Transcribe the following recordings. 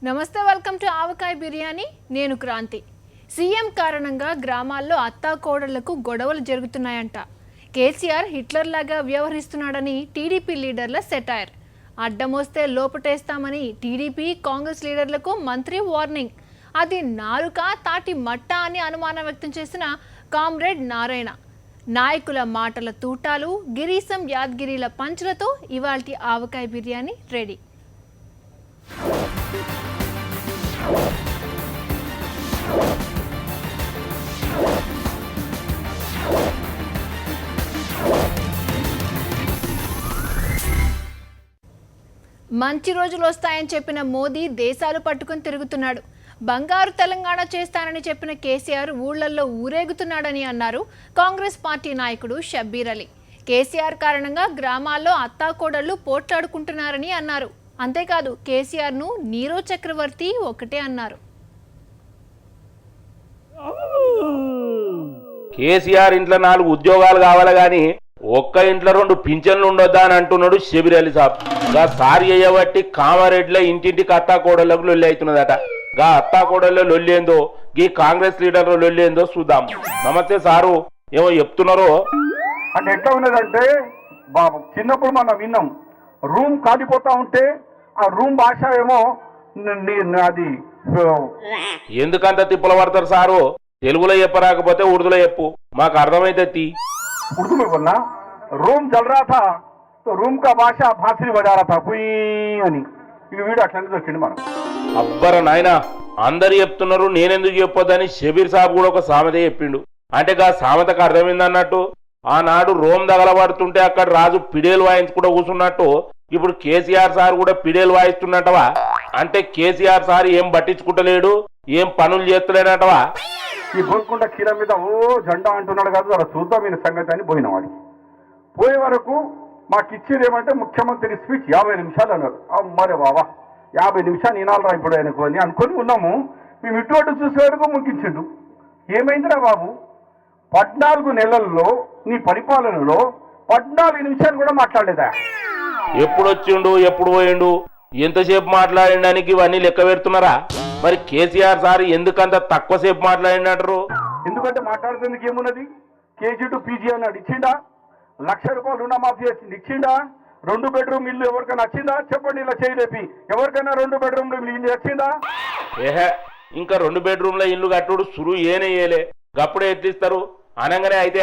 నమస్తే, welcome to ఆవకాయ బిర్యానీ. నేను Kranti. CM కారణంగా గ్రామాల్లో అత్తాకోడళ్లకు గొడవలు జరుగుతున్నాయంట. కేసీఆర్ హిట్లర్ లాగా వ్యవహరిస్తున్నాడని టీడీపీ లీడర్ల సెటైర్. అడ్డమొస్తే లోపటేస్తామని టీడీపీ కాంగ్రెస్ లీడర్లకు మంత్రి వార్నింగ్. అది నాలుక తాటి మట్ట అని అనుమానం వ్యక్తం చేసిన కామ్రేడ్ నారాయణ. నాయకుల మాటల తూటాలు, గిరీశం యాద్గిరీల పంచులతో ఇవాల్టి ఆవకాయ బిర్యానీ రెడీ. మంచి రోజులు వస్తాయని చెప్పిన మోదీ దేశాలు పట్టుకుని తిరుగుతున్నాడు. బంగారు తెలంగాణ చేస్తానని చెప్పిన కేసీఆర్ ఊళ్లల్లో ఊరేగుతున్నాడని అన్నారు కాంగ్రెస్ పార్టీ నాయకుడు షబ్బీర్ అలీ. కేసీఆర్ కారణంగా గ్రామాల్లో అత్తాకోడళ్లు పోట్లాడుకుంటున్నారని అన్నారు. అంతేకాదు, కేసీఆర్ను నీరో చక్రవర్తి ఒకటే అన్నారు. కేసీఆర్ ఇంట్లో 4 ఉద్యోగాలు కావాలి గాని ఒక్క ఇంట్లో 2 పింఛన్లు ఉండొద్దా అని అంటున్నాడు షబ్బీర్ అలీ సాబ్. గా సారి అయ్యబట్టి కామారెడ్డిలో ఇంటింటికి అత్తాకోడళ్లకు లొల్లి అవుతున్నదట. గా అత్తాకోడళ్ళ లొల్లేందో, గీ కాంగ్రెస్ లీడర్ల లొల్లేందో చూద్దాం. నమస్తే సారు, ఏమో చెప్తున్నారో అంటే ఎట్లా ఉన్నదంటే బాబు, చిన్నప్పుడు మనం విన్నాం, రూమ్ కాలిపోతా ఉంటే ఆ రూమ్ భాష ఏమో అది ఎందుకంత తిప్పల పడతారు సారు? తెలుగులో చెప్పరాకపోతే ఉర్దూలో చెప్పు, మాకు అర్థమైతే తీ. उर्दू में बोलना, रूम जल रहा था तो रूम का भाषा फांसी बजा रहा था पुई అని. ఈ వీడియో అట్లనే దొరికింది మనం. అబ్బర నాయన, అందరు చెప్తున్నారు, నేనెందుకు చెప్పొద్దని షబీర్ సాబ్ కూడా ఒక సామెత చెప్పిండు. అంటే గా సామెతకు అర్థమైందన్నట్టు. ఆనాడు రోమ్ తగలబడుతుంటే అక్కడ రాజు పిడేలు వాయించుకుంటూ కూర్చున్నట్టు ఇప్పుడు కేసీఆర్ సార్ కూడా పిడేలు వాయిస్తున్నట్టవా? అంటే కేసీఆర్ సార్ ఏం పట్టించుకుంటలేడు, ఏం పనులు చేస్తలేనటవా? ఈ గోల్కొండ కీర మీద ఓ జెండా అంటున్నాడు కాదు, అలా చూద్దాం ఈయన సంగతి అని పోయిన వాడికి. పోయే వరకు మాకు ఇచ్చేది ఏమంటే ముఖ్యమంత్రి స్పీచ్ 50 నిమిషాలు అన్నారు. అమ్మరే బాబా, 50 నిమిషాలు వినాలరా ఇప్పుడు ఆయనకు అని అనుకొని ఉన్నాము. మేము ఇటువంటి చూసేవాడుకు ముగించిండు. ఏమైందిరా బాబు, 14 నెలల్లో నీ పరిపాలనలో 14 నిమిషాలు కూడా మాట్లాడలేదా? ఎప్పుడు వచ్చిండు, ఎప్పుడు పోయిండు, ఎంతసేపు మాట్లాడడానికి ఇవన్నీ లెక్క పెడుతున్నారా? మరి కేసీఆర్ సార్ ఎందుకంత తక్కువసేపు మాట్లాడినట్టు? ఎందుకంటే మాట్లాడుతుందుకు ఏమున్నది? కేజీ టు పీజీ అన్నాడు, ఇచ్చిండా? 1,00,000 రూపాయలు రుణమాఫీ వచ్చింది, ఇచ్చిండా? 2 బెడ్రూమ్ ఇల్లు ఎవరికైనా వచ్చిందా? చెప్పండి, ఇలా చేయలేపి ఎవరికైనా 2 బెడ్రూమ్ ఇల్లు వచ్చిందా? ఏహే, ఇంకా 2 బెడ్రూమ్ల ఇల్లు కట్టుడు సురు ఏనేయలే, గప్పుడే ఎట్లిస్తారు అనగానే అయితే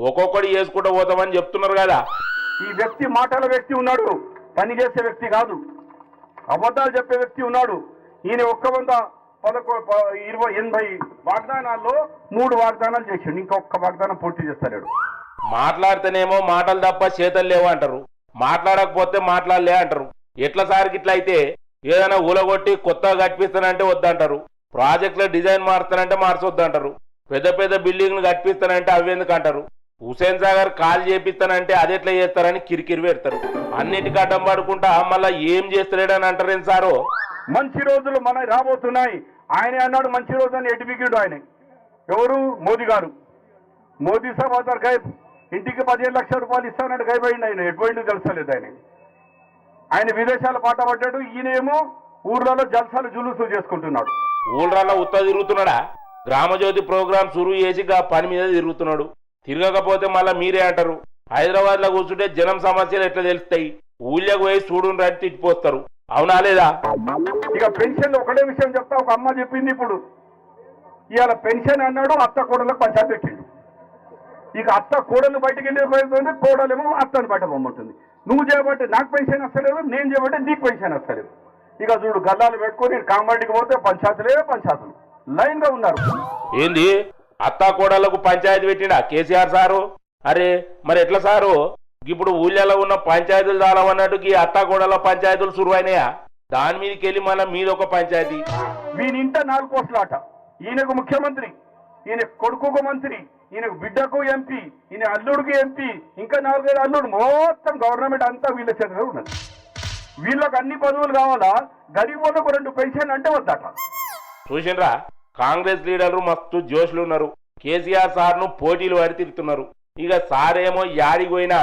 ఒక్కొక్కటి చేసుకుంటూ పోతామని చెప్తున్నారు కదా. ఈ వ్యక్తి మాటల వ్యక్తి ఉన్నాడు, పని చేసే వ్యక్తి కాదు. అబద్ధాలు చెప్పే వ్యక్తి ఉన్నాడు. ఈయన 180 వాగ్దానాల్లో 3 వాగ్దానాలు చేసిండు, ఇంకొక వాగ్దానం పూర్తి చేస్తలేడు. మాట్లాడితేనేమో మాటలు తప్ప చేతలు లేవు అంటారు, మాట్లాడకపోతే మాట్లాడలే అంటారు. ఎట్లా సార్కి ఇట్లా అయితే? ఏదైనా ఊలగొట్టి కొత్తగా కట్టిస్తానంటే వద్దంటారు, ప్రాజెక్టులో డిజైన్ మార్స్తానంటే మార్చొద్దంటారు, పెద్ద పెద్ద బిల్డింగ్లు కట్టిస్తానంటే అవేందుకు అంటారు, హుసేన్ సాగర్ కాల్ చేపిస్తానంటే అది ఎట్లా చేస్తారని కిరికిరి పెడతారు. అన్నిటికీ అడ్డం పడుకుంటా మళ్ళా ఏం చేస్తలేడని అంటారేం సారు? మంచి రోజులు మన రాబోతున్నాయి ఆయనే అన్నాడు. మంచి రోజు అని ఎటుబిగిడు ఆయన. ఎవరు? మోదీ గారు. మోదీ సాబ్ అదర్ గైబ్, ఇంటికి 15 లక్షల రూపాయలు ఇస్తానంటే గైపోయింది. ఆయన ఎటుపోయింది తెలుసలేదు. ఆయన విదేశాల పాట పడ్డాడు, ఈయనేమో ఊర్లలో జల్సాలు జులుసు చేసుకుంటున్నాడు. ఊళ్ళల్లో ఉత్త తిరుగుతున్నాడా? గ్రామజ్యోతి ప్రోగ్రాం సురువు చేసి పని మీద తిరుగుతున్నాడు. తిరగకపోతే మళ్ళా మీరే అంటారు. హైదరాబాద్ లో కూర్చుంటే జనం సమస్యలు ఎట్లా తెలుస్తాయి? ఊళ్ళకు పోయి చూడుని రండి తిట్టిపోస్తారు, అవునా లేదా? ఇక పెన్షన్ ఒకటే విషయం చెప్తా. ఒక అమ్మ చెప్పింది, ఇప్పుడు ఇవాళ పెన్షన్ అన్నాడు, అత్త కోడలకు పంచాయతీ పెట్టిండు. ఇక అత్త కోడలు బయటకు వెళ్ళిపోతుంది, కోడలేమో అత్తను బయట పొమ్మంటుంది. నువ్వు చేయబట్టి నాకు పెన్షన్ వస్తలేదు, నేను చేయబట్టి నీకు పెన్షన్ వస్తలేదు. ఇక చూడు, గల్లాలు పెట్టుకుని కామారెడ్డికి పోతే పంచాయతీలు లైన్ గా ఉన్నారు. ఏంది అత్తా కోడళ్లకు పంచాయతీ పెట్టిండా కేసీఆర్ సారు? అరే మరి ఎట్లా సారు? ఇప్పుడు ఊళ్ళలో ఉన్న పంచాయతీలు చాలవన్నట్టు ఈ అత్తా కోడల పంచాయతీలు సురువైనాయా? దాని మీదకి వెళ్ళి మళ్ళీ మీదొక పంచాయతీ. వీనింట 4 పోస్టులాట. ఈయనకు ముఖ్యమంత్రి, ఈయన కొడుకుకు మంత్రి, ఈయనకు బిడ్డకు ఎంపీ, ఈయన అల్లుడికి ఎంపీ, ఇంకా 4 అల్లుడు. మొత్తం గవర్నమెంట్ అంతా వీళ్ళ చేతిలో ఉన్నది. వీళ్ళకు అన్ని పదవులు కావాలా? గరీబులకు 2 పెన్షన్ అంటే వద్దట. చూసిండ్రా, కాంగ్రెస్ లీడర్లు మస్తు జోష్లు ఉన్నారు. కేసీఆర్ సార్ను పోటీలు పడి తిరుగుతున్నారు. ఇక సారేమో యాడికి పోయినా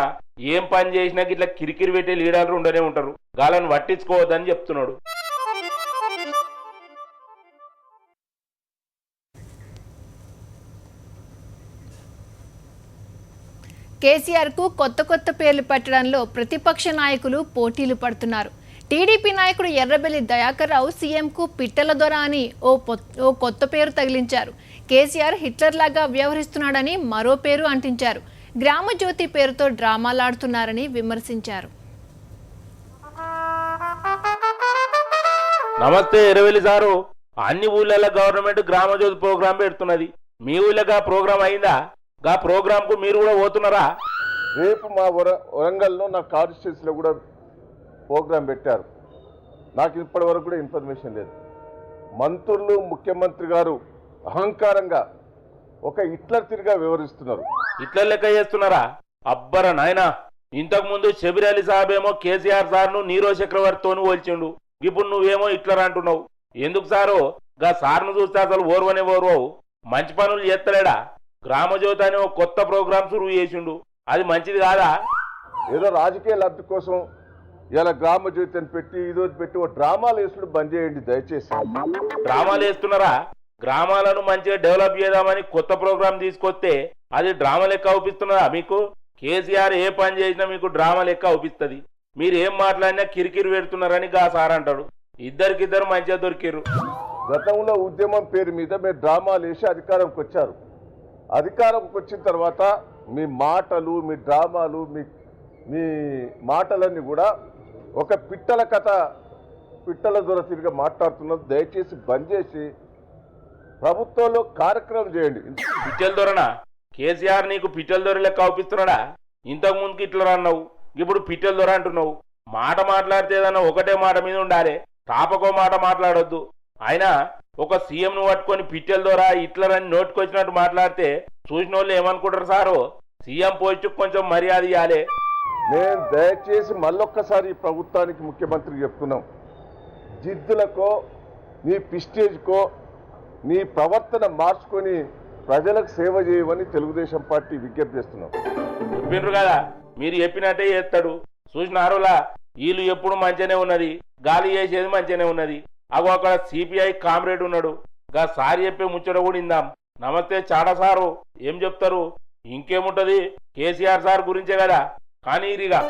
ఏం పని చేసినా ఇట్లా కిరికిరి పెట్టే లీడర్లు ఉండనే ఉంటారు. గాలను పట్టించుకోవద్దని చెప్తున్నాడు. కేసీఆర్కు కొత్త కొత్త పేర్లు పెట్టడంలో ప్రతిపక్ష నాయకులు పోటీలు పడుతున్నారు. టీడీపీ నాయకుడు ఎర్రబెల్లి దయాకర్ రావు సీఎంకు పిట్టల దొర అని ఓ కొత్త పేరు తగిలించారు. కేసీఆర్ హిట్లర్ లాగా వ్యవహరిస్తున్నాడని మరో పేరు అంటించారు. గ్రామజ్యోతి పేరుతో డ్రామాలాడుతున్నారని విమర్శించారు. నమస్తే ఎర్రబెల్లి సారు. అన్ని ఊళ్ళల్లో గవర్నమెంట్ గ్రామజ్యోతి ప్రోగ్రాం పెడుతున్నది. మీ ఊళ్ళగా ప్రోగ్రాం అయిందా? గా ప్రోగ్రామ్ కు మీరు కూడా పోతున్నారా? రేపు మా వరంగల్లో నా కాన్స్టిట్యూన్సీలో కూడా ప్రోగ్రాం పెట్టారు. నాకు ఇప్పటి వరకు కూడా ఇన్ఫర్మేషన్ లేదు. మంత్రులు, ముఖ్యమంత్రి గారు అహంకారంగా ఒక హిట్లర్ తిరిగా వివరిస్తున్నారు. హిట్లర్ లెక్క చేస్తున్నారా? అబ్బర నాయనా, ఇంతకు ముందు షబీర్ అలీ సాబ్ ఏమో కేసీఆర్ సార్ను నీరో చక్రవర్తితోను పోల్చిండు. ఇప్పుడు నువ్వేమో హిట్లర్ అంటున్నావు. ఎందుకు సారు? గా సార్ను చూస్తే అసలు ఓర్వనే ఓర్వవు. మంచి పనులు చేస్తలేడా? గ్రామజ్యోతి అనే ఒక కొత్త ప్రోగ్రాం సురువు చేసిండు. అది మంచిది కాదా? ఏదో రాజకీయ లబ్ధి కోసం ఇలా గ్రామజ్యోతి అని పెట్టి ఈరోజు పెట్టి ఓ డ్రామాలు వేసుడు బంద్ చేయండి దయచేసి. డ్రామాలు వేస్తున్నారా? గ్రామాలను మంచిగా డెవలప్ చేద్దామని కొత్త ప్రోగ్రాం తీసుకొస్తే అది డ్రామా లెక్క అవుపిస్తున్నదా మీకు? కేసీఆర్ ఏ పని చేసినా మీకు డ్రామా లెక్క అవుపిస్తుంది. మీరు ఏం మాట్లాడినా కిరికిరి పెడుతున్నారని గా సార్ అంటాడు. ఇద్దరికిద్దరు మంచిగా దొరికిర్రు. గతంలో ఉద్యమం పేరు మీద మీరు డ్రామాలు వేసి అధికారంకి వచ్చారు. అధికారంకి వచ్చిన తర్వాత మీ మాటలు, మీ డ్రామాలు, మీ మాటలన్నీ కూడా ఒక పిట్టల కథ, పిట్టల దొర తిరిగి మాట్లాడుతున్నది. దయచేసి బంద్ చేసి ప్రభుత్వంలో కార్యక్రమం చేయండి. పిచ్చల దొరనా? కేసీఆర్ నీకు పిచ్చల దొర లెక్క అవుపిస్తున్నాడా? ఇంతకు ముందుకి ఇట్లా అన్నావు, ఇప్పుడు పిచ్చల దొర అంటున్నావు. మాట మాట్లాడితే ఏదన్నా ఒకటే మాట మీద ఉండాలి, తాపకో మాట మాట్లాడొద్దు. అయినా ఒక సీఎంను పట్టుకొని పిచ్చల దొర, హిట్లర్ అని నోటుకొచ్చినట్టు మాట్లాడితే చూసిన వాళ్ళు ఏమనుకుంటారు సారు? సీఎం పోస్ట్ కొంచెం మర్యాద ఇవ్వాలి. నేను దయచేసి మళ్ళొక్కసారి ఈ ప్రభుత్వానికి, ముఖ్యమంత్రికి చెప్తున్నాం, జిద్దులకో నీ పిస్టేజ్కో నీ ప్రవర్తన మార్చుకొని ప్రజలకు సేవ చేయమని తెలుగుదేశం పార్టీ విజ్ఞప్తి చేస్తున్నాం. చెప్పిండ్రు కదా, మీరు చెప్పినట్టే చేస్తాడు. చూసినారులా, వీళ్ళు ఎప్పుడు మంచిగానే ఉన్నది, గాలి చేసేది మంచిగానే ఉన్నది. అగో అక్కడ సిపిఐ కామ్రేడ్ ఉన్నాడు. గా సార్ చెప్పే ముచ్చట కూడా ఇందాం. నమస్తే చాడా సారు, ఏం చెప్తారు? ఇంకేముంటది, కేసీఆర్ సార్ గురించే కదా. కానీ ఇరిగా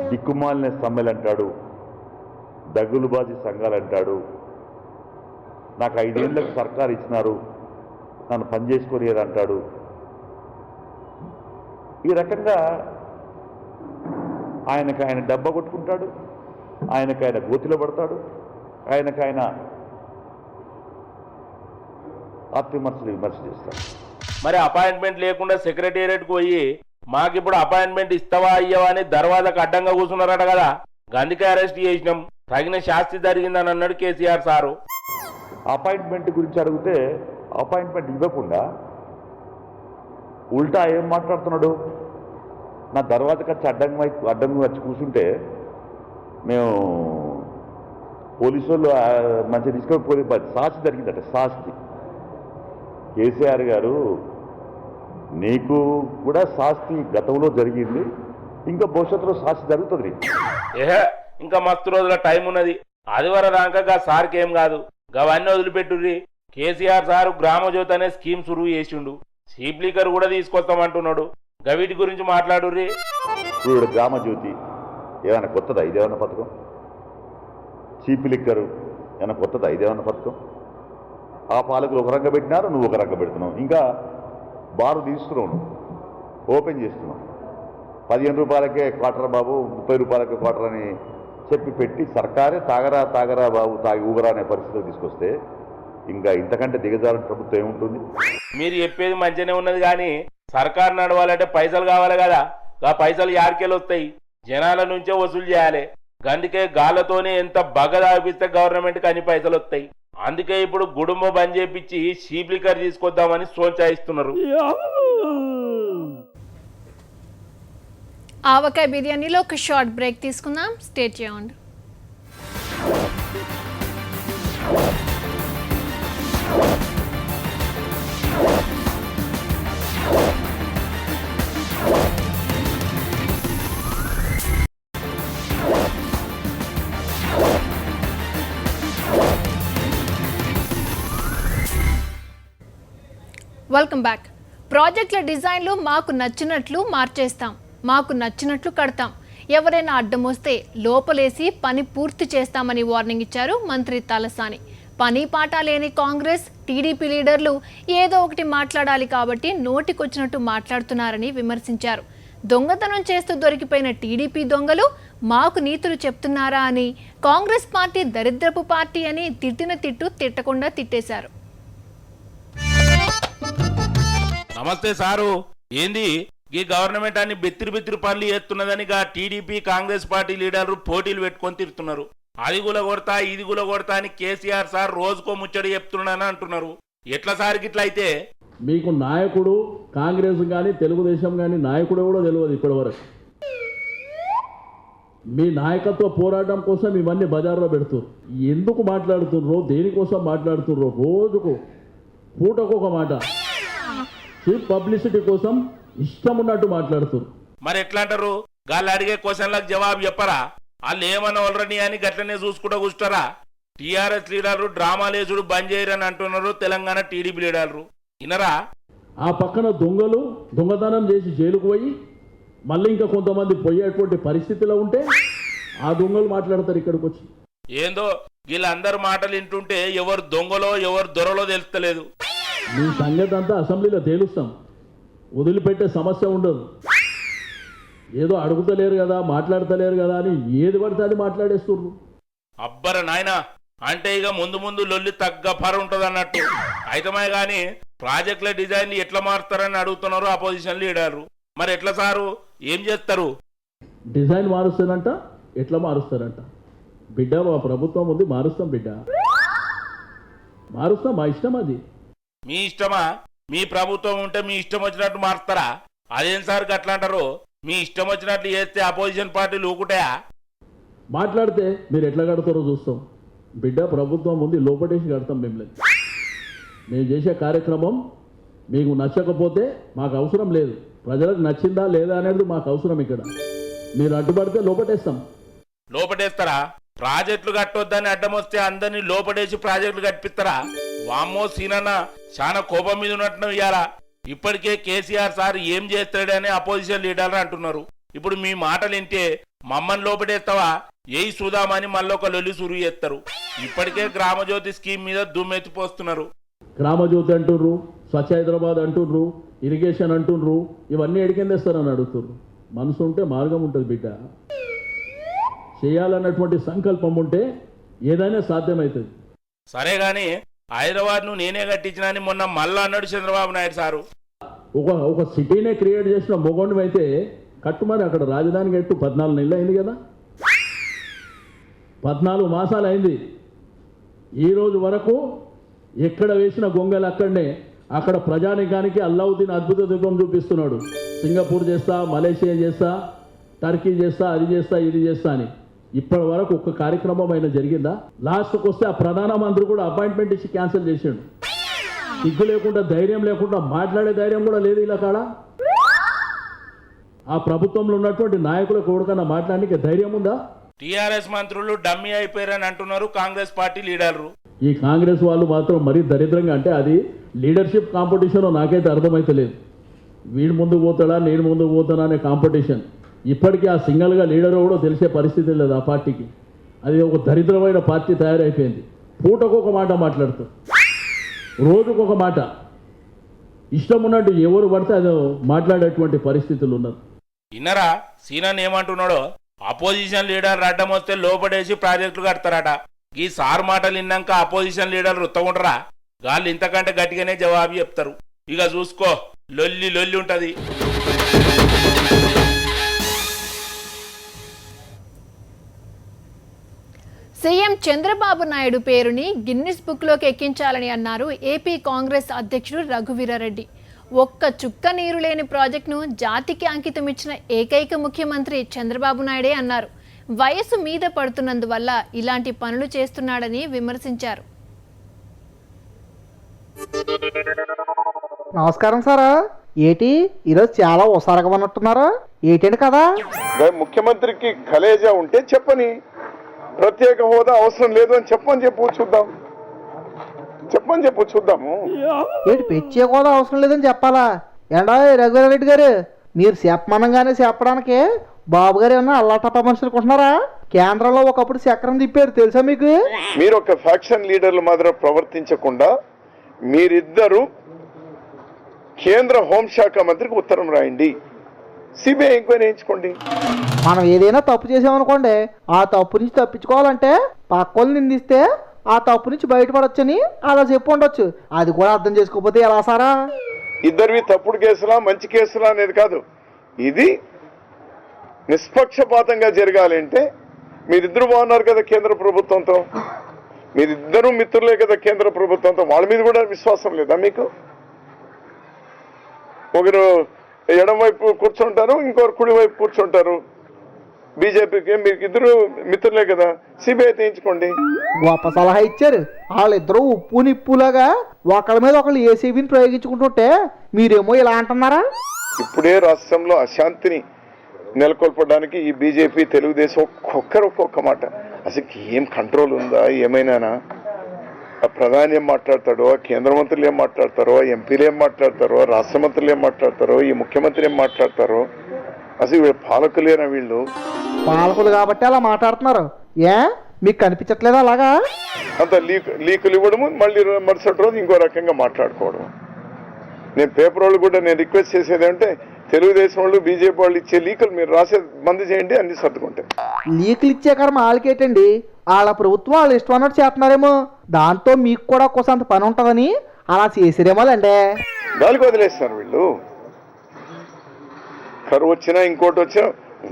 దిక్కుమాలిన సమ్మెలు అంటాడు, దగ్గులుబాజీ సంఘాలు అంటాడు, నాకు 5 ఏళ్లకు సర్కారు ఇచ్చినారు, నన్ను పనిచేసుకొని అంటాడు. ఈ రకంగా ఆయన డబ్బా కొట్టుకుంటాడు, ఆయన గోతిలో పడతాడు, ఆయన ఆత్మవిమర్శలు విమర్శ చేస్తాడు. మరి అపాయింట్మెంట్ లేకుండా సెక్రటేరియట్కి పోయి మాకిప్పుడు అపాయింట్మెంట్ ఇస్తావా అయ్యవా అని దర్వాజాకు అడ్డంగా కూర్చున్నారట కదా. గందుకే అరెస్ట్ చేసినాం, తగిన శాస్తి జరిగిందని అన్నాడు కేసీఆర్ సారు. అపాయింట్మెంట్ గురించి అడిగితే అపాయింట్మెంట్ ఇవ్వకుండా ఉల్టా ఏం మాట్లాడుతున్నాడు? నా దర్వాజాకి వచ్చి అడ్డంగా వచ్చి కూర్చుంటే మేము పోలీసు వాళ్ళు మంచిగా తీసుకొని శాస్తి జరిగిందట. శాస్తి కేసీఆర్ గారు, నీకు కూడా శాస్తి గతంలో జరిగింది, ఇంకా భవిష్యత్తులో శాస్తి జరుగుతుంది. ఏహే, ఇంకా మస్తు రోజుల టైం ఉన్నది. ఆదివారం దాకా సార్కి ఏం కాదు, గవన్నీ వదిలిపెట్టుర్రి. కేసీఆర్ సారు గ్రామజ్యోతి అనే స్కీమ్ సురువు చేసిండు. చీప్ లిక్కర్ కూడా తీసుకొస్తామంటున్నాడు. గవిటి గురించి మాట్లాడుర్రి. ఇప్పుడు గ్రామజ్యోతి ఏమైనా కొత్తదా? ఇదేమన్నా పథకం? చీప్ లిక్కరు ఏమైనా కొత్తదా? ఇదేమన్నా పథకం? ఆ పాలకులు ఒక రంగ పెట్టినారు, నువ్వు ఒక రంగ పెడుతున్నావు. ఇంకా బారు తీస్తున్నావు, ఓపెన్ చేస్తున్నావు. 15 రూపాయలకే క్వార్టర్ బాబు, 30 రూపాయలకే క్వార్టర్ అని చెప్పి పెట్టి సర్కారే తాగరా బాబు, తాగి ఊగరా అనే పరిస్థితిలో తీసుకొస్తే ఇంకా ఇంతకంటే దిగజారిన ప్రభుత్వం ఏముంటుంది? మీరు చెప్పేది మంచిగానే ఉన్నది, కానీ సర్కారు నడవాలంటే పైసలు కావాలి కదా. ఆ పైసలు యాడికెళ్ళి వస్తాయి? జనాల నుంచే వసూలు చేయాలి. అందుకే గాళ్ళతోనే ఎంత బగ దాపిస్తే గవర్నమెంట్కి అన్ని పైసలు వస్తాయి. అందుకే ఇప్పుడు గుడుంబ బంద్ చేపించి చీప్ లిక్కర్ తీసుకొద్దామని సోచాయిస్తున్నారు. ఆవకాయ బిర్యానీలో ఒక షార్ట్ బ్రేక్ తీసుకుందాం. స్టే చేయండి. Welcome back. ప్రాజెక్టుల డిజైన్లు మాకు నచ్చినట్లు మార్చేస్తాం, మాకు నచ్చినట్లు కడతాం, ఎవరైనా అడ్డం వస్తే లోపలేసి పని పూర్తి చేస్తామని వార్నింగ్ ఇచ్చారు మంత్రి తలసాని. పని పాట లేని కాంగ్రెస్ టీడీపీ లీడర్లు ఏదో ఒకటి మాట్లాడాలి కాబట్టి నోటికొచ్చినట్టు మాట్లాడుతున్నారని విమర్శించారు. దొంగతనం చేస్తూ దొరికిపోయిన టీడీపీ దొంగలు మాకు నీతులు చెప్తున్నారా అని, కాంగ్రెస్ పార్టీ దరిద్రపు పార్టీ అని తిట్టిన తిట్టు తిట్టకుండా తిట్టేశారు. నమస్తే సారు, ఏంది ఈ గవర్నమెంట్ అన్ని బెత్తిరి పనులు చేస్తున్నదని టీడీపీ కాంగ్రెస్ పార్టీ లీడర్లు పోటీలు పెట్టుకొని తిరుగుతున్నారు. అది గులగొడతా ఇది గులగొడతా అని కేసీఆర్ సార్ రోజుకో ముచ్చడి చెప్తున్నానని అంటున్నారు. ఎట్లా సార్ గిట్లా అయితే? మీకు నాయకుడు కాంగ్రెస్ కానీ తెలుగుదేశం కానీ నాయకుడు కూడా తెలియదు ఇప్పటి వరకు. మీ నాయకత్వ పోరాటం కోసం ఇవన్నీ బజార్లో పెడుతున్నారు. ఎందుకు మాట్లాడుతుర్రో, దేనికోసం మాట్లాడుతుర్రో, రోజుకు పూటకు ఒక మాట, చీప్ పబ్లిసిటీ కోసం ఇష్టం ఉన్నట్టు మాట్లాడుతున్నారు. మరి ఎట్లా అంటారు? గాళ్ళు అడిగే క్వశ్చన్లకు జవాబు చెప్పరా? వాళ్ళు ఏమన్నా వాళ్ళని అని గట్లనే చూసుకుంటూ కూర్చుంటారా? టీఆర్ఎస్ లీడర్లు డ్రామాలేసుడు బంద్ చేయరని అంటున్నారు తెలంగాణ టీడీపీ లీడర్లు. వినరా? ఆ పక్కన దొంగలు దొంగతనం చేసి జైలుకు పోయి మళ్ళీ ఇంకా కొంతమంది పోయేటువంటి పరిస్థితిలో ఉంటే ఆ దొంగలు మాట్లాడతారు ఇక్కడికి వచ్చి. ఏందో వీళ్ళందరు మాటలు వింటుంటే ఎవరు దొంగలో ఎవరు దొరలో తెలుస్తలేదు. మీ సంగతి అంతా అసెంబ్లీలో తేలుస్తాం, వదిలిపెట్టే సమస్య ఉండదు. ఏదో అడుగుతలేరు కదా, మాట్లాడతలేరు కదా అని ఏది పడితే అది మాట్లాడేస్తుర్రు. అబ్బర నాయనా, అంటే ఇక ముందు ముందు లొల్లి తగ్గ పర ఉంటుంది అన్నట్టు. అయితమే గాని ప్రాజెక్టుల డిజైన్ ఎట్లా మారుస్తారని అడుగుతున్నారు అపోజిషన్ లీడర్లు. మరి ఎట్లా సారు, ఏం చేస్తారు? డిజైన్ మారుస్తారంట, ఎట్లా మారుస్తారంట? బిడ్డ మా ప్రభుత్వం ఉంది, మారుస్తాం బిడ్డ, మారుస్తాం, మా ఇష్టం అది. మీ ఇష్టమా? మీ ప్రభుత్వం ఉంటే మీ ఇష్టం వచ్చినట్టు మారుస్తారా? అదేం సార్ గట్లా అంటారు? మీ ఇష్టం వచ్చినట్లు చేస్తే అపోజిషన్ పార్టీలు ఊకుటాయా? మాట్లాడితే మీరు ఎట్లా కడతారో చూస్తాం బిడ్డ. ప్రభుత్వం ఉంది, లోపటేసి కడతాం మిమ్మల్ని. మేము చేసే కార్యక్రమం మీకు నచ్చకపోతే మాకు అవసరం లేదు, ప్రజలకు నచ్చిందా లేదా అనేది మాకు అవసరం. ఇక్కడ మీరు అడ్డుపడితే లోపటేస్తాం. లోపటేస్తారా? ప్రాజెక్టులు కట్టొద్దని అడ్డం వస్తే అందరినీ లోపడేసి ప్రాజెక్టులు కట్టిస్తారా? వామ్మో సీనన్న చాలా కోపం మీద ఉన్నట్టు ఇయ్యాలా. ఇప్పటికే కేసీఆర్ సార్ ఏం చేస్తాడని అపోజిషన్ లీడర్లు అంటున్నారు. ఇప్పుడు మీ మాటలు వింటే మమ్మల్ని లోపడేస్తావా ఏ చూదామని మళ్ళీ ఒక లొల్లి సురు చేస్తారు. ఇప్పటికే గ్రామజ్యోతి స్కీమ్ మీద దుమ్మెత్తిపోస్తున్నారు. గ్రామజ్యోతి అంటుర్రు, స్వచ్ఛ హైదరాబాద్ అంటుర్రు, ఇరిగేషన్ అంటుర్రు, ఇవన్నీ ఎడికెందేస్తారని అడుగుతుర్రు. మనసు ఉంటే మార్గం ఉంటుంది బిడ్డ. చేయాలన్నటువంటి సంకల్పం ఉంటే ఏదైనా సాధ్యమవుతుంది. సరే గాని హైదరాబాద్ ను నేనే కట్టించిన అని మొన్న మళ్ళా అన్నాడు చంద్రబాబు నాయుడు సారు. ఒక సిటీనే క్రియేట్ చేసిన మొగోండి అయితే కట్టుమని అక్కడ రాజధాని కట్టు 14 నెలలు అయింది కదా, 14 మాసాలు అయింది. ఈరోజు వరకు ఎక్కడ వేసిన గొంగలు అక్కడనే. అక్కడ ప్రజానికానికి అల్లావుద్దీన్ అద్భుత దీపం చూపిస్తున్నాడు. సింగపూర్ చేస్తా, మలేషియా చేస్తా, టర్కీ చేస్తా, అది చేస్తా, ఇది చేస్తా అని. ఇప్పటి వరకు ఒక్క కార్యక్రమం అయినా జరిగిందా? లాస్ట్కి వస్తే ఆ ప్రధానమంత్రి కూడా అపాయింట్మెంట్ ఇచ్చి క్యాన్సిల్ చేసాడు. సిగ్గు లేకుండా, ధైర్యం లేకుండా, మాట్లాడే ధైర్యం కూడా లేదు ఇలా కాడ. ఆ ప్రభుత్వంలో ఉన్నటువంటి నాయకులకు ఎవరికన్నా మాట్లాడడానికి ధైర్యం ఉందా? టీఆర్ఎస్ మంత్రులు డమ్మీ అయిపోయారని అంటున్నారు కాంగ్రెస్ పార్టీ లీడర్లు. ఈ కాంగ్రెస్ వాళ్ళు మాత్రం మరీ దరిద్రంగా, అంటే అది లీడర్షిప్ కాంపిటీషన్ నాకైతే అర్థమైతే లేదు. వీడు ముందుకు పోతాడా, నేను ముందుకు పోతానా అనే కాంపిటీషన్. ఇప్పటికీ ఆ సింగల్గా లీడర్ కూడా తెలిసే పరిస్థితి లేదు ఆ పార్టీకి. అది ఒక దరిద్రమైన పార్టీ తయారైపోయింది. పూటకు ఒక మాట మాట్లాడుతూ, రోజుకు ఒక మాట, ఇష్టం ఉన్నట్టు ఎవరు పడితే అది మాట్లాడేటువంటి పరిస్థితులు ఉన్నారు. ఇన్నరా సీనన్ ఏమంటున్నాడో? అపోజిషన్ లీడర్ అడ్డం వస్తే లోపడేసి ప్రాజెక్టులు కడతారట. ఈ సార్ మాటలు విన్నాక అపోజిషన్ లీడర్లు ఉత్తగుంటారా? గాళ్ళు ఇంతకంటే గట్టిగానే జవాబు చెప్తారు. ఇక చూసుకో, లొల్లి లొల్లి ఉంటది. సీఎం చంద్రబాబు నాయుడు పేరుని గిన్నిస్ బుక్లోకి ఎక్కించాలని అన్నారు ఏపీ కాంగ్రెస్ అధ్యక్షుడు రఘువీరారెడ్డి. ఒక్క చుక్క నీరు లేని ప్రాజెక్టును జాతికి అంకితం ఇచ్చిన ఏకైక ముఖ్యమంత్రి చంద్రబాబు నాయుడే అన్నారు. వయసు మీద పడుతున్నందువల్ల ఇలాంటి పనులు చేస్తున్నాడని విమర్శించారు. నమస్కారం సార్. ఏటి ఈరోజు చాలా ఉసారగా ఉన్నట్టున్నారు? ఏటండి కదా? ముఖ్యమంత్రికి కలేజా ఉంటే చెప్పని, ప్రత్యేక హోదా అవసరం లేదు అని చెప్పని చెప్పు చూద్దాము. ఏటి ప్రత్యేక హోదా అవసరం లేదని చెప్పాలా? ఏండా రఘువీరారెడ్డి గారు, మీరు చెప్పమనగానే చెప్పడానికి బాబు గారు ఏమన్నా అల్లాటప్ప మనుషులు అనుకుంటున్నారా? కేంద్రంలో ఒకప్పుడు చక్రం తిప్పారు తెలుసా మీకు? మీరు ఒక ఫ్యాక్షన్ లీడర్లు మాత్రం ప్రవర్తించకుండా మీరిద్దరూ కేంద్ర హోంశాఖ మంత్రికి ఉత్తరం రాయండి, సిబిఐ ఎంక్వైరీ చేయించుకోండి. మనం ఏదైనా తప్పు చేసామనుకోండి, ఆ తప్పు నుంచి తప్పించుకోవాలంటే పక్కోళ్ళు నిందిస్తే ఆ తప్పు నుంచి బయటపడొచ్చని అలా చెప్పు ఉండొచ్చు. అది కూడా అర్థం చేసుకోకపోతే ఎలా సారా? ఇద్దరివి తప్పుడు కేసులా మంచి కేసులా అనేది కాదు, ఇది నిష్పక్షపాతంగా జరగాలి అంటే మీరిద్దరు బాగున్నారు కదా కేంద్ర ప్రభుత్వంతో, మీరిద్దరూ మిత్రులే కదా కేంద్ర ప్రభుత్వంతో, వాళ్ళ మీద కూడా విశ్వాసం లేదా మీకు? ఒకరు ఎడం వైపు కూర్చుంటారు, ఇంకొకరు కుడి వైపు కూర్చుంటారు. బీజేపీకి మీకు ఇద్దరు మిత్రులే కదా, సిబిఐ తీయించుకోండి. గొప్ప సలహా ఇచ్చారు. వాళ్ళిద్దరూ ఉప్పు నిప్పులాగా ఒకళ్ళ మీద ఒకళ్ళు ఏసీబీని ప్రయోగించుకుంటుంటే మీరేమో ఇలా అంటున్నారా? ఇప్పుడే రాష్ట్రంలో అశాంతిని నెలకొల్పడానికి ఈ బీజేపీ తెలుగుదేశం ఒక్కొక్క మాట. అసలు ఏం కంట్రోల్ ఉందా ఏమైనానా? ఆ ప్రధాని ఏం మాట్లాడతాడో, ఆ కేంద్ర మంత్రులు ఏం మాట్లాడతారో, ఎంపీలు ఏం మాట్లాడతారో, రాష్ట్ర మంత్రులు ఏం మాట్లాడతారో, ఈ ముఖ్యమంత్రి ఏం మాట్లాడతారో, అసలు వీళ్ళు పాలకులేనా? వీళ్ళు పాలకులు కాబట్టి అలా మాట్లాడుతున్నారు. ఏ మీకు కనిపించట్లేదు అలాగా? అంత లీకులు ఇవ్వడము, మళ్ళీ మరుసటి రోజు ఇంకో రకంగా మాట్లాడుకోవడం. నేను పేపర్ వాళ్ళు కూడా నేను రిక్వెస్ట్ చేసేది అంటే తెలుగుదేశం వాళ్ళు బీజేపీ వాళ్ళు ఇచ్చే లీకులు మీరు రాసే బంద్ చేయండి, అన్ని సర్దుకుంటాయి. లీకులు ఇచ్చే కర్మ వాళ్ళకేటండి, వాళ్ళ ప్రభుత్వం వాళ్ళు ఇష్టం అన్నట్టు చేస్తున్నారేమో, దాంతో మీకు కూడా కొంత పని ఉంటుందని అలా చేసిరేమో అండి. గాలికి వదిలేస్తారు వీళ్ళు. కరువు వచ్చినా ఇంకోటి వచ్చినా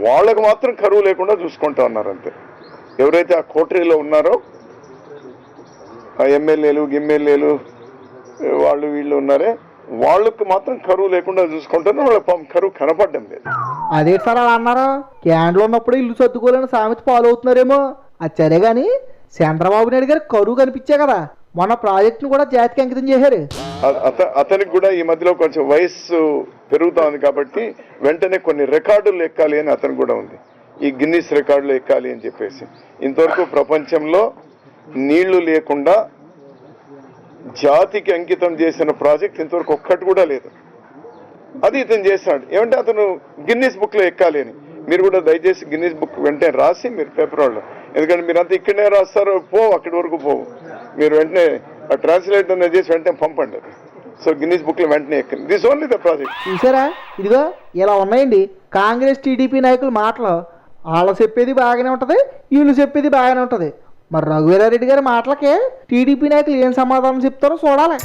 వాళ్ళకు మాత్రం కరువు లేకుండా చూసుకుంటా ఉన్నారు అంతే. ఎవరైతే ఆ కోటరీలో ఉన్నారో ఆ ఎమ్మెల్యేలు వాళ్ళు వీళ్ళు ఉన్నారే, వాళ్ళకు మాత్రం కరువు లేకుండా చూసుకుంటారు. వాళ్ళ కరువు కనపడడం లేదు. అదే సార్ అలా అన్నారు. క్యాండ్లో ఉన్నప్పుడు ఇల్లు సర్దుకోలేని సామెత ఫాలో అవుతున్నారేమో. అది సరే కానీ చంద్రబాబు నాయుడు గారు కరువు కనిపించే కదా మన ప్రాజెక్టును కూడా జాతికి అంకితం చేశారు. అతనికి కూడా ఈ మధ్యలో కొంచెం వయస్సు పెరుగుతా ఉంది కాబట్టి వెంటనే కొన్ని రికార్డులు ఎక్కాలి అని అతను కూడా ఉంది. ఈ గిన్నిస్ రికార్డులు ఎక్కాలి అని చెప్పేసి. ఇంతవరకు ప్రపంచంలో నీళ్లు లేకుండా జాతికి అంకితం చేసిన ప్రాజెక్ట్ ఇంతవరకు ఒక్కటి కూడా లేదు. అది ఇతను చేశాడు. ఏమంటే అతను గిన్నిస్ బుక్ లో ఎక్కాలి అని. మీరు కూడా దయచేసి గిన్నిస్ బుక్ వెంటనే రాసి మీరు పేపర్ వాళ్ళు, ఎందుకంటే మీరంతా ఇక్కడనే రాస్తారు, అక్కడి వరకు పోవు. మీరు వెంటనే ట్రాన్స్లేట్ అనేది చేసి వెంటనే పంపండి అది. సో గిన్నిస్ బుక్ లో వెంటనే ఎక్కండి. This only the project. చూసారా, ఇదిగో ఇలా ఉన్నాయండి కాంగ్రెస్ టీడీపీ నాయకుల మాటలు. వాళ్ళు చెప్పేది బాగానే ఉంటది, వీళ్ళు చెప్పేది బాగానే ఉంటది. మరి రఘువీరారెడ్డి గారి మాటలకే టీడీపీ నాయకులు ఏం సమాధానం చెప్తారో చూడాలి.